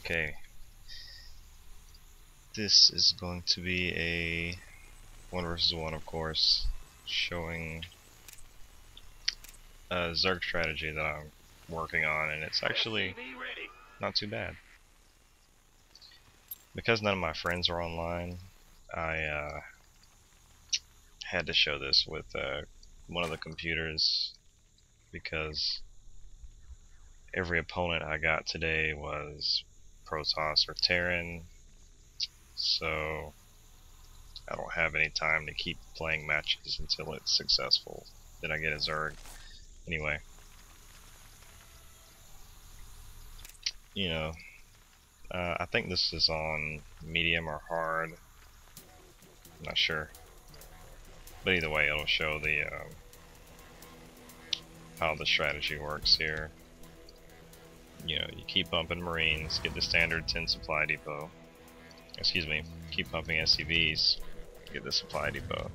Okay, this is going to be a 1 versus 1, of course, showing a Zerg strategy that I'm working on, and it's actually not too bad. Because none of my friends are online, I had to show this with one of the computers, because every opponent I got today was Protoss or Terran, so I don't have any time to keep playing matches until it's successful. Then I get a Zerg. Anyway, you know, I think this is on medium or hard. I'm not sure, but either way, it'll show the how the strategy works here. You know, you keep pumping Marines, get the standard 10 supply depot. Excuse me, keep pumping SCVs, get the supply depot.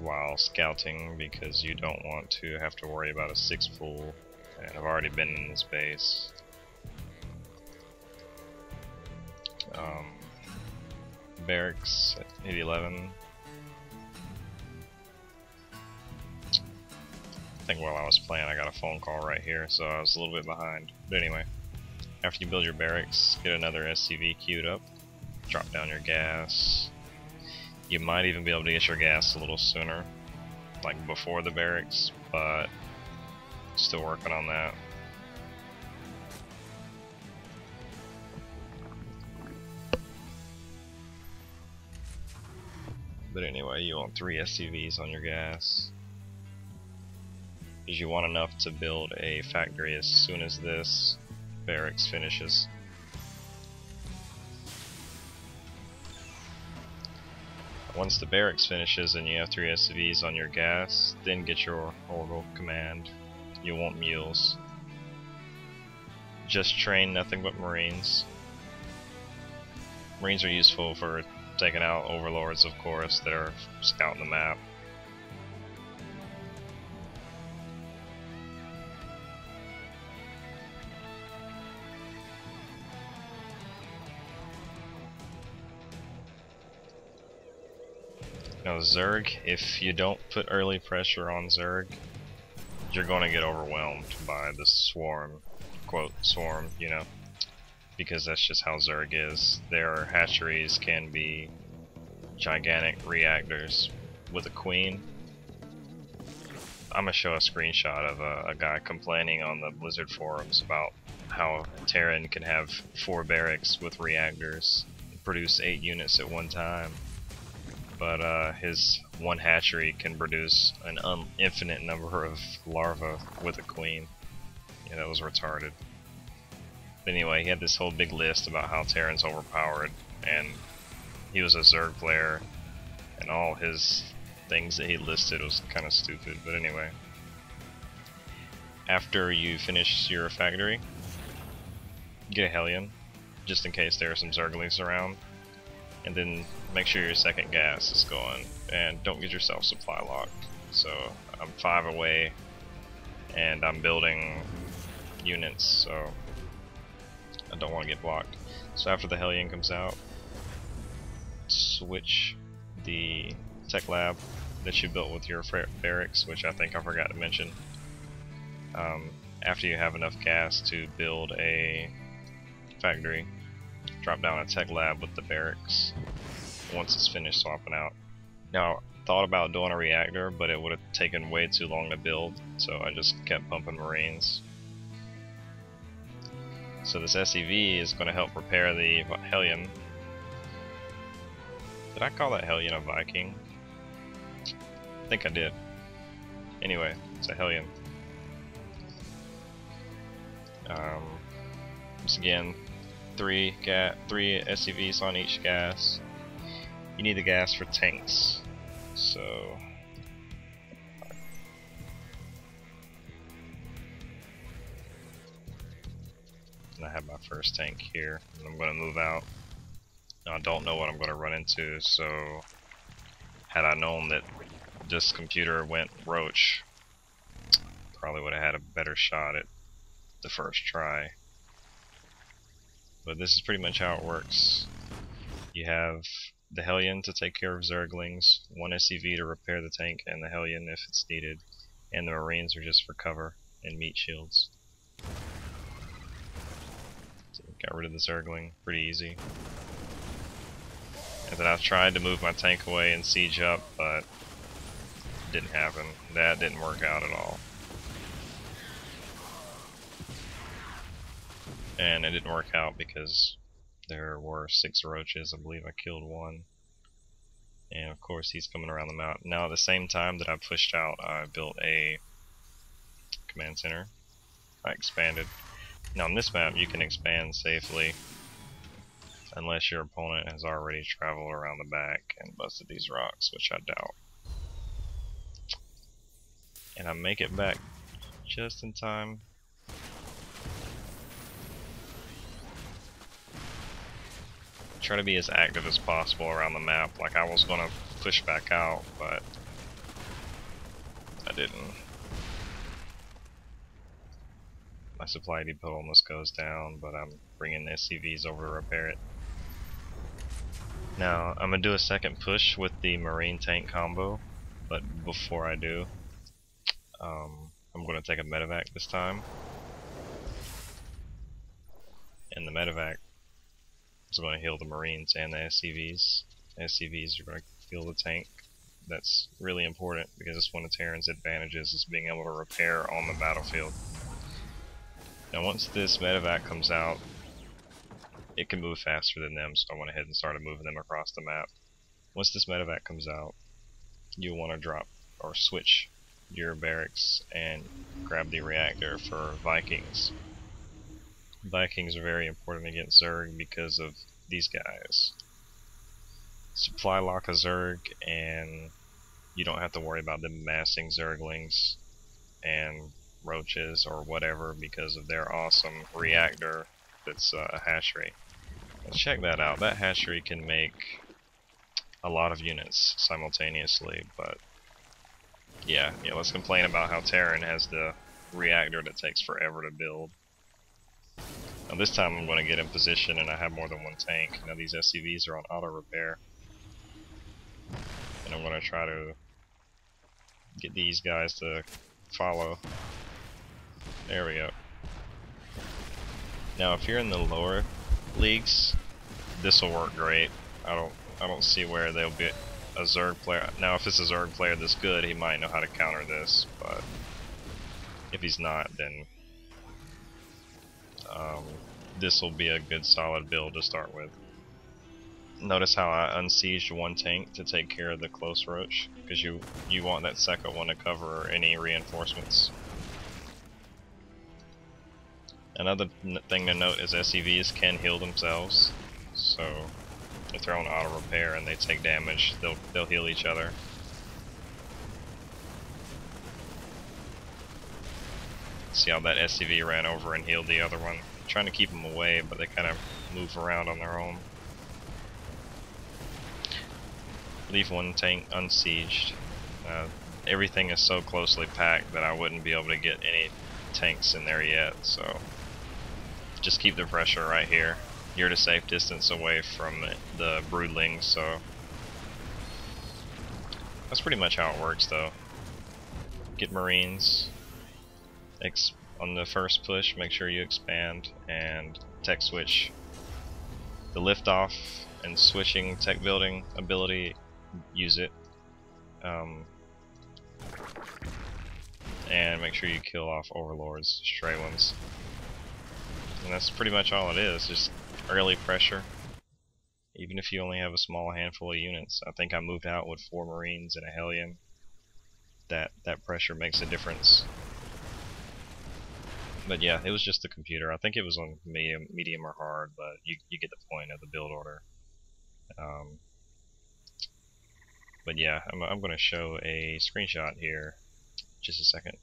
While scouting, because you don't want to have to worry about a 6 full, and I've already been in this base. Barracks at 811. I think while I was playing I got a phone call right here, so I was a little bit behind. But anyway, after you build your barracks, get another SCV queued up, drop down your gas. You might even be able to get your gas a little sooner, like before the barracks, but still working on that. But anyway, you want 3 SCVs on your gas, because you want enough to build a factory as soon as this barracks finishes. Once the barracks finishes and you have 3 SCVs on your gas, then get your orbital command. You'll want mules. Just train nothing but Marines. Marines are useful for taking out overlords, of course, that are scouting the map. Now Zerg, if you don't put early pressure on Zerg, you're going to get overwhelmed by the swarm, quote swarm, you know, because that's just how Zerg is. Their hatcheries can be gigantic reactors with a queen. I'm gonna show a screenshot of a guy complaining on the Blizzard forums about how Terran can have 4 barracks with reactors and produce 8 units at one time. But his one hatchery can produce an infinite number of larvae with a queen. Yeah, that was retarded. But anyway, he had this whole big list about how Terran's overpowered, and he was a Zerg player, and all his things that he listed was kind of stupid. But anyway, after you finish your factory, get a Hellion, just in case there are some Zerglings around. And then make sure your second gas is going, and don't get yourself supply locked. So I'm 5 away, and I'm building units, so I don't want to get blocked. So after the Hellion comes out, switch the tech lab that you built with your barracks, which I think I forgot to mention. After you have enough gas to build a factory, drop down a tech lab with the barracks once it's finished swapping out. Now, I thought about doing a reactor, but it would have taken way too long to build, so I just kept pumping Marines. So this SCV is going to help repair the Hellion. Did I call that Hellion a Viking? I think I did. Anyway, it's a Hellion. Once again, 3 SCVs on each gas. You need the gas for tanks, so I have my first tank here, and I'm going to move out. Now, I don't know what I'm going to run into, so had I known that this computer went roach, probably would have had a better shot at the first try. But this is pretty much how it works. You have the Hellion to take care of Zerglings, one SCV to repair the tank and the Hellion if it's needed, and the Marines are just for cover and meat shields. So got rid of the Zergling, pretty easy. And then I tried to move my tank away and siege up, but it didn't happen. That didn't work out at all. And it didn't work out because there were 6 roaches. I believe I killed 1. And of course he's coming around the mountain. Now at the same time that I pushed out, I built a command center. I expanded. Now on this map you can expand safely unless your opponent has already traveled around the back and busted these rocks, which I doubt. And I make it back just in time. Try to be as active as possible around the map. Like I was gonna push back out, but I didn't. My supply depot almost goes down, but I'm bringing the SCVs over to repair it. Now I'm gonna do a second push with the Marine tank combo, but before I do, I'm gonna take a medevac this time, and the medevac is going to heal the Marines and the SCVs. SCVs are going to heal the tank. That's really important because it's one of Terran's advantages, is being able to repair on the battlefield. Now once this medevac comes out, it can move faster than them, so I went ahead and started moving them across the map. Once this medevac comes out, you want to drop or switch your barracks and grab the reactor for Vikings. Vikings are very important against Zerg because of these guys. Supply lock a Zerg and you don't have to worry about them massing Zerglings and roaches or whatever because of their awesome reactor that's a hatchery. And check that out. That hatchery can make a lot of units simultaneously, but yeah, let's complain about how Terran has the reactor that takes forever to build. Now this time I'm going to get in position and I have more than one tank. Now these SCVs are on auto repair. And I'm going to try to get these guys to follow. There we go. Now if you're in the lower leagues, this will work great. I don't see where there'll be a Zerg player. Now if it's a Zerg player that's good, he might know how to counter this, but if he's not, then this will be a good solid build to start with. Notice how I unsieged one tank to take care of the close roach, because you want that second one to cover any reinforcements. Another thing to note is SCVs can heal themselves, so if they're on auto repair and they take damage, they'll heal each other. See how that SCV ran over and healed the other one. I'm trying to keep them away, but they kind of move around on their own. Leave one tank unsieged. Everything is so closely packed that I wouldn't be able to get any tanks in there yet, so just keep the pressure right here. You're at a safe distance away from the broodlings, so that's pretty much how it works though. Get Marines. On the first push, make sure you expand and tech switch. The liftoff and switching tech building ability, use it. And make sure you kill off overlords, stray ones. And that's pretty much all it is, just early pressure. Even if you only have a small handful of units. I think I moved out with 4 Marines and a Hellion. That pressure makes a difference. But yeah, it was just the computer. I think it was on medium or hard, but you get the point of the build order. But yeah, I'm going to show a screenshot here. Just a second.